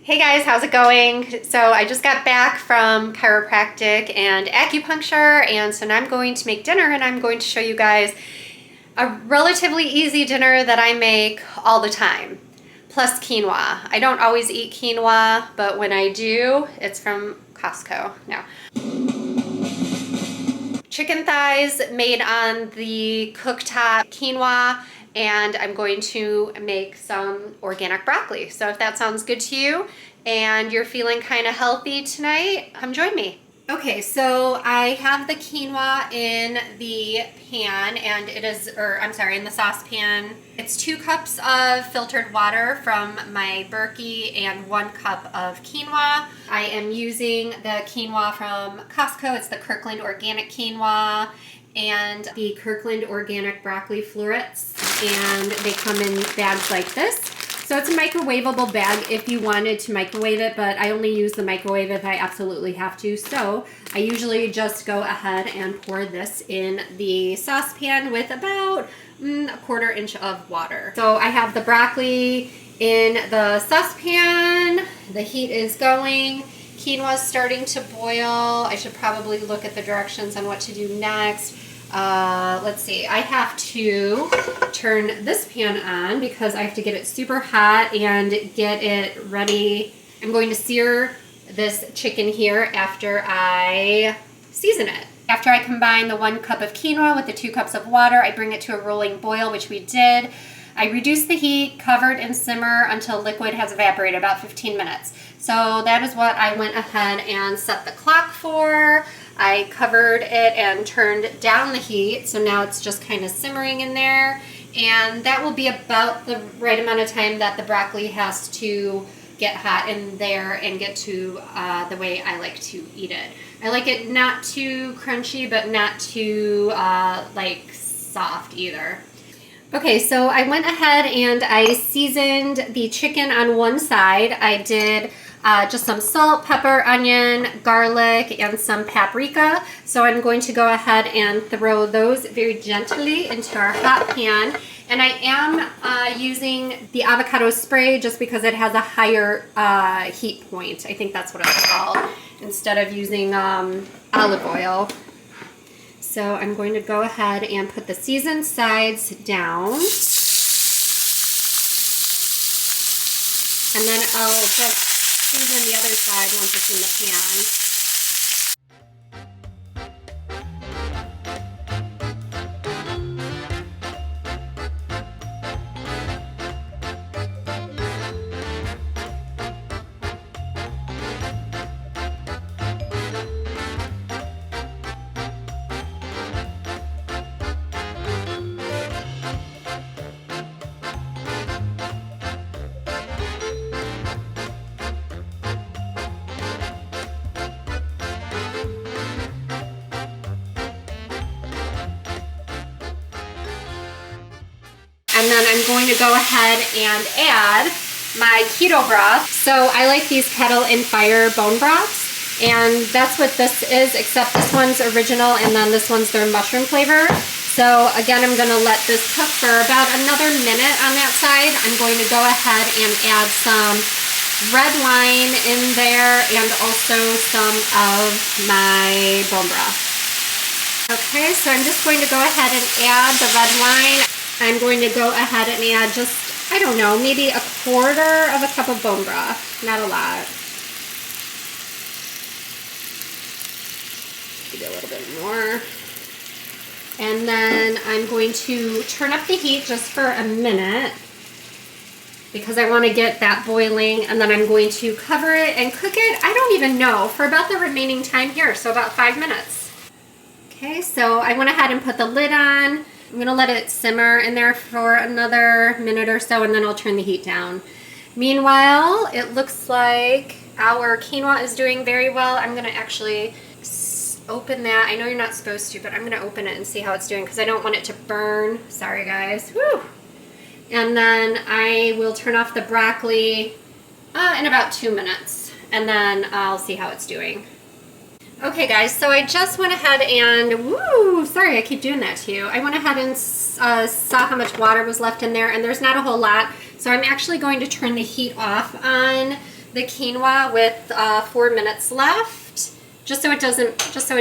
Hey guys, how's it going? So I just got back from chiropractic and acupuncture, and so now I'm going to make dinner, and I'm going to show you guys a relatively easy dinner that I make all the time, plus quinoa. I don't always eat quinoa, but when I do, it's from Costco. Now, chicken thighs made on the cooktop, quinoa, and I'm going to make some organic broccoli. So if that sounds good to you and you're feeling kind of healthy tonight, come join me. Okay, so I have the quinoa in the pan, and it is, in the saucepan. It's 2 cups of filtered water from my Berkey and 1 cup of quinoa. I am using the quinoa from Costco. It's the Kirkland Organic Quinoa and the Kirkland Organic Broccoli Florets, and they come in bags like this. So it's a microwavable bag if you wanted to microwave it, but I only use the microwave if I absolutely have to. So I usually just go ahead and pour this in the saucepan with about 1/4 inch of water. So I have the broccoli in the saucepan. The heat is going. Quinoa is starting to boil. I should probably look at the directions on what to do next. Let's see, I have to turn this pan on because I have to get it super hot and get it ready. I'm going to sear this chicken here after I season it. After I combine the 1 cup of quinoa with the 2 cups of water, I bring it to a rolling boil, which we did. I reduce the heat, covered, and simmer until liquid has evaporated, about 15 minutes. So that is what I went ahead and set the clock for. I covered it and turned down the heat, so now it's just kind of simmering in there. And that will be about the right amount of time that the broccoli has to get hot in there and get to the way I like to eat it. I like it not too crunchy, but not too soft either. Okay, so I went ahead and I seasoned the chicken on one side. I did just some salt, pepper, onion, garlic, and some paprika. So I'm going to go ahead and throw those very gently into our hot pan. And I am using the avocado spray just because it has a higher heat point. I think that's what it's called, instead of using olive oil. So I'm going to go ahead and put the seasoned sides down. And then I'll just season the other side once it's in the pan. And then I'm going to go ahead and add my keto broth. So I like these Kettle and Fire bone broths, and that's what this is, except this one's original and then this one's their mushroom flavor. So again, I'm going to let this cook for about another minute on that side. I'm going to go ahead and add some red wine in there and also some of my bone broth. Okay, so I'm just going to go ahead and add the red wine. I'm going to go ahead and add just, I don't know, maybe 1/4 of a cup of bone broth. Not a lot. Maybe a little bit more. And then I'm going to turn up the heat just for a minute because I want to get that boiling, and then I'm going to cover it and cook it, I don't even know, for about the remaining time here, so about 5 minutes. Okay, so I went ahead and put the lid on. I'm going to let it simmer in there for another minute or so, and then I'll turn the heat down. Meanwhile, it looks like our quinoa is doing very well. I'm going to actually open that. I know you're not supposed to, but I'm going to open it and see how it's doing because I don't want it to burn. Sorry, guys. Woo! And then I will turn off the broccoli in about 2 minutes, and then I'll see how it's doing. Okay guys, so I just went ahead and, sorry I keep doing that to you. I went ahead and saw how much water was left in there, and there's not a whole lot. So I'm actually going to turn the heat off on the quinoa with 4 minutes left, just so it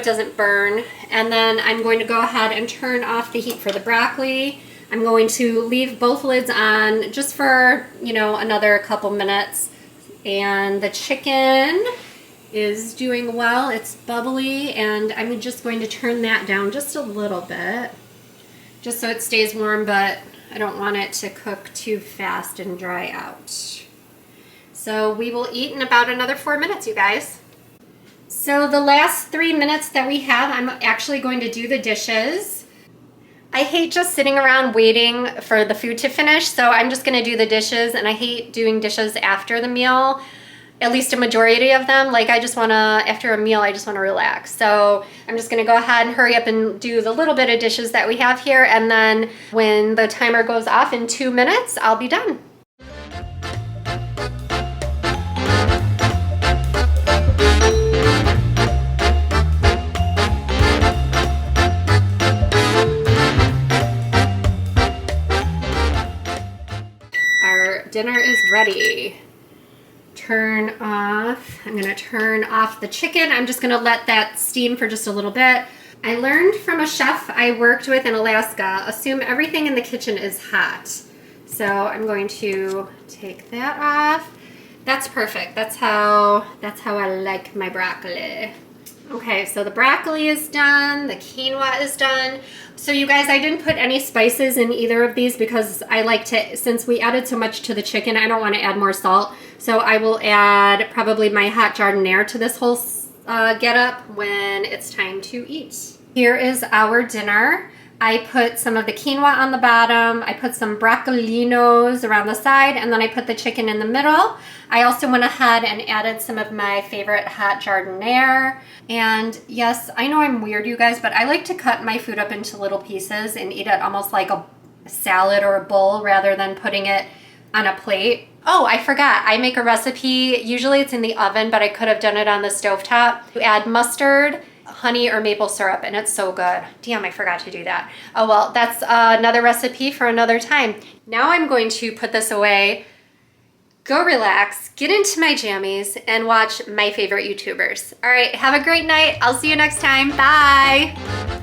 doesn't burn. And then I'm going to go ahead and turn off the heat for the broccoli. I'm going to leave both lids on just for, you know, another couple minutes. And the chicken is doing well. It's bubbly, and I'm just going to turn that down just a little bit, just so it stays warm, but I don't want it to cook too fast and dry out. So we will eat in about another 4 minutes, you guys. So the last 3 minutes that we have, I'm actually going to do the dishes. I hate just sitting around waiting for the food to finish, so I'm just gonna do the dishes, and I hate doing dishes after the meal, at least a majority of them. Like, I just wanna, after a meal, I just wanna relax. So I'm just gonna go ahead and hurry up and do the little bit of dishes that we have here, and then when the timer goes off in 2 minutes, I'll be done. Dinner is ready. I'm gonna turn off the chicken. I'm just gonna let that steam for just a little bit. I learned from a chef I worked with in Alaska, assume everything in the kitchen is hot. So I'm going to take that off. That's perfect. That's how I like my broccoli. Okay, so the broccoli is done, the quinoa is done. So you guys, I didn't put any spices in either of these because I like to, since we added so much to the chicken, I don't want to add more salt. So I will add probably my hot jardiniere to this whole getup when it's time to eat. Here is our dinner. I put some of the quinoa on the bottom, I put some broccolinos around the side, and then I put the chicken in the middle. I also went ahead and added some of my favorite hot jardiniere. And yes, I know I'm weird, you guys, but I like to cut my food up into little pieces and eat it almost like a salad or a bowl rather than putting it on a plate. Oh, I forgot. I make a recipe. Usually it's in the oven, but I could have done it on the stovetop. You add mustard, honey, or maple syrup, and it's so good. Damn, I forgot to do that. Oh well, that's another recipe for another time. Now I'm going to put this away, go relax, get into my jammies, and watch my favorite YouTubers. All right, have a great night. I'll see you next time. Bye.